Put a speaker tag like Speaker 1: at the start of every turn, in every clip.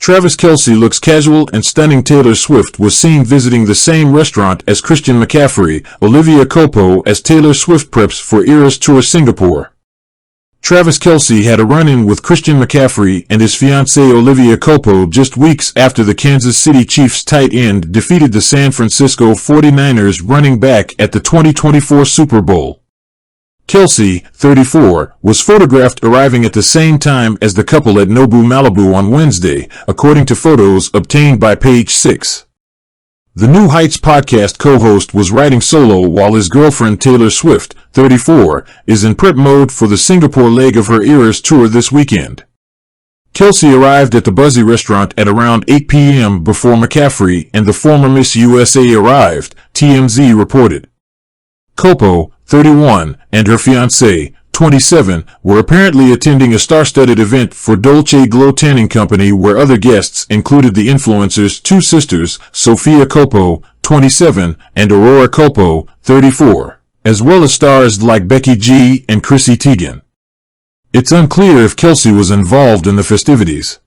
Speaker 1: Travis Kelce looks casual and stunning. Taylor Swift was seen visiting the same restaurant as Christian McCaffrey. Olivia Culpo as Taylor Swift preps for Eras Tour Singapore. Travis Kelce had a run-in with Christian McCaffrey and his fiancée Olivia Culpo just weeks after the Kansas City Chiefs tight end defeated the San Francisco 49ers running back at the 2024 Super Bowl. Kelce, 34, was photographed arriving at the same time as the couple at Nobu Malibu on Wednesday, according to photos obtained by Page 6. The New Heights podcast co-host was riding solo while his girlfriend Taylor Swift, 34, is in prep mode for the Singapore leg of her Eras tour this weekend. Kelce arrived at the Buzzy restaurant at around 8 p.m. before McCaffrey and the former Miss USA arrived, TMZ reported. Culpo, 31, and her fiancé, 27, were apparently attending a star-studded event for Dolce Glow Tanning Company where other guests included the influencer's two sisters, Sofia Culpo, 27, and Aurora Culpo, 34, as well as stars like Becky G and Christi. It's unclear if Kelce was involved in the festivities.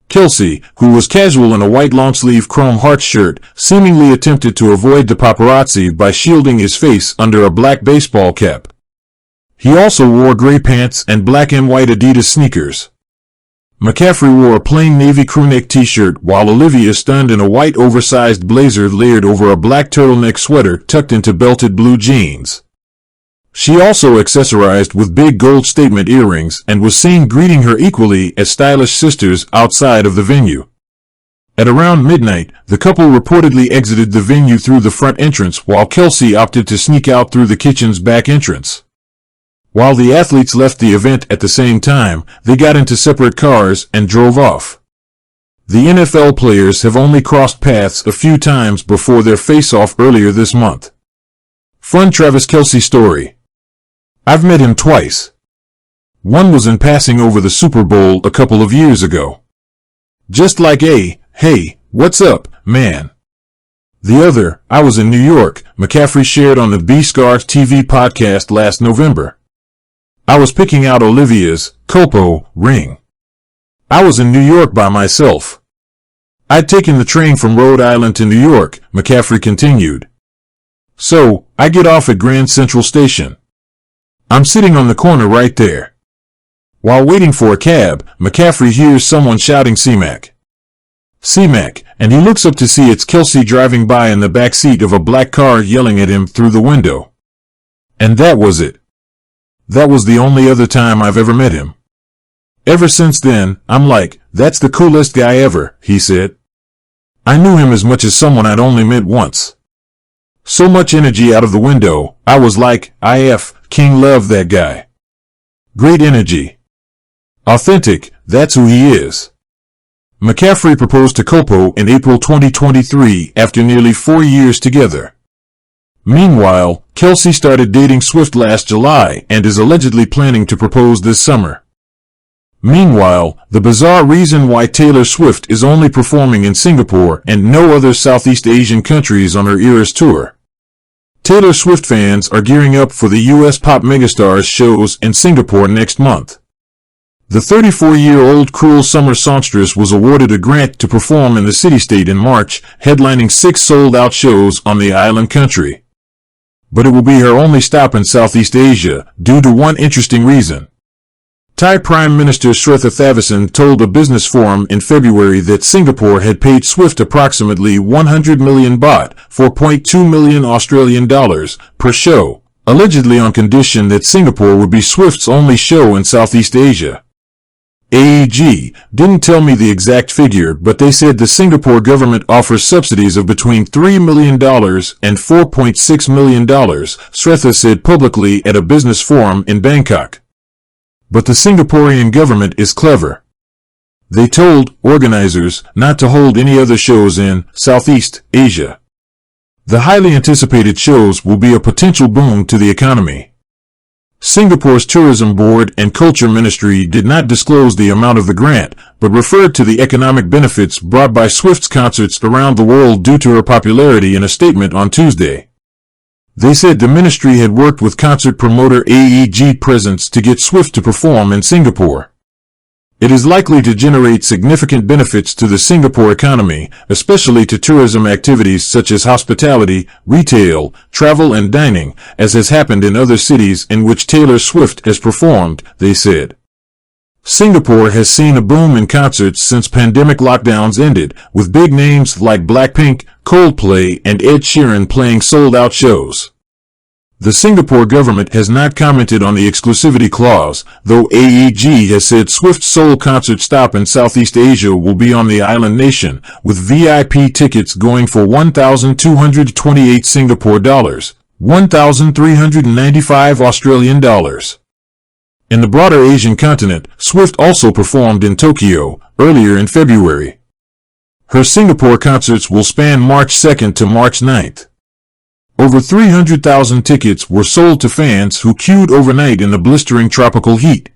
Speaker 1: Kelce, who was casual in a white long-sleeve chrome heart shirt, seemingly attempted to avoid the paparazzi by shielding his face under a black baseball cap. He also wore gray pants and black and white Adidas sneakers. McCaffrey wore a plain navy crewneck t-shirt while Olivia stunned in a white oversized blazer layered over a black turtleneck sweater tucked into belted blue jeans. She also accessorized with big gold statement earrings and was seen greeting her equally as stylish sisters outside of the venue. At around midnight, the couple reportedly exited the venue through the front entrance while Kelce opted to sneak out through the kitchen's back entrance. While the athletes left the event at the same time, they got into separate cars and drove off. The NFL players have only crossed paths a few times before their face-off earlier this month. Fun Travis Kelce story. I've met him twice. One was in passing over the Super Bowl a couple of years ago. Just like hey, what's up, man? The other, I was in New York, McCaffrey shared on the B-Scars TV podcast last November. I was picking out Olivia's, Culpo, ring. I was in New York by myself. I'd taken the train from Rhode Island to New York, McCaffrey continued. So, I get off at Grand Central Station. I'm sitting on the corner right there. While waiting for a cab, McCaffrey hears someone shouting C-Mac. C-Mac, and he looks up to see it's Kelce driving by in the back seat of a black car yelling at him through the window. And that was it. That was the only other time I've ever met him. Ever since then, I'm like, that's the coolest guy ever, he said. I knew him as much as someone I'd only met once. So much energy out of the window, I was like, King love that guy. Great energy. Authentic, that's who he is. McCaffrey proposed to Culpo in April 2023 after nearly 4 years together. Meanwhile, Kelce started dating Swift last July and is allegedly planning to propose this summer. Meanwhile, the bizarre reason why Taylor Swift is only performing in Singapore and no other Southeast Asian countries on her Eras tour. Taylor Swift fans are gearing up for the U.S. pop megastar's shows in Singapore next month. The 34-year-old Cruel Summer songstress was awarded a grant to perform in the city-state in March, headlining 6 sold-out shows on the island country. But it will be her only stop in Southeast Asia, due to one interesting reason. Thai Prime Minister Srettha Thavisin told a business forum in February that Singapore had paid Swift approximately 100 million baht, $4.2 million Australian dollars, per show, allegedly on condition that Singapore would be Swift's only show in Southeast Asia. AEG didn't tell me the exact figure, but they said the Singapore government offers subsidies of between $3 million and $4.6 million, Srettha said publicly at a business forum in Bangkok. But the Singaporean government is clever. They told organizers not to hold any other shows in Southeast Asia. The highly anticipated shows will be a potential boon to the economy. Singapore's Tourism Board and Culture Ministry did not disclose the amount of the grant, but referred to the economic benefits brought by Swift's concerts around the world due to her popularity in a statement on Tuesday. They said the ministry had worked with concert promoter AEG Presents to get Swift to perform in Singapore. It is likely to generate significant benefits to the Singapore economy, especially to tourism activities such as hospitality, retail, travel and dining, as has happened in other cities in which Taylor Swift has performed, they said. Singapore has seen a boom in concerts since pandemic lockdowns ended, with big names like Blackpink, Coldplay, and Ed Sheeran playing sold-out shows. The Singapore government has not commented on the exclusivity clause, though AEG has said Swift's sole concert stop in Southeast Asia will be on the island nation, with VIP tickets going for 1,228 Singapore dollars, 1,395 Australian dollars. In the broader Asian continent, Swift also performed in Tokyo earlier in February. Her Singapore concerts will span March 2nd to March 9th. Over 300,000 tickets were sold to fans who queued overnight in the blistering tropical heat.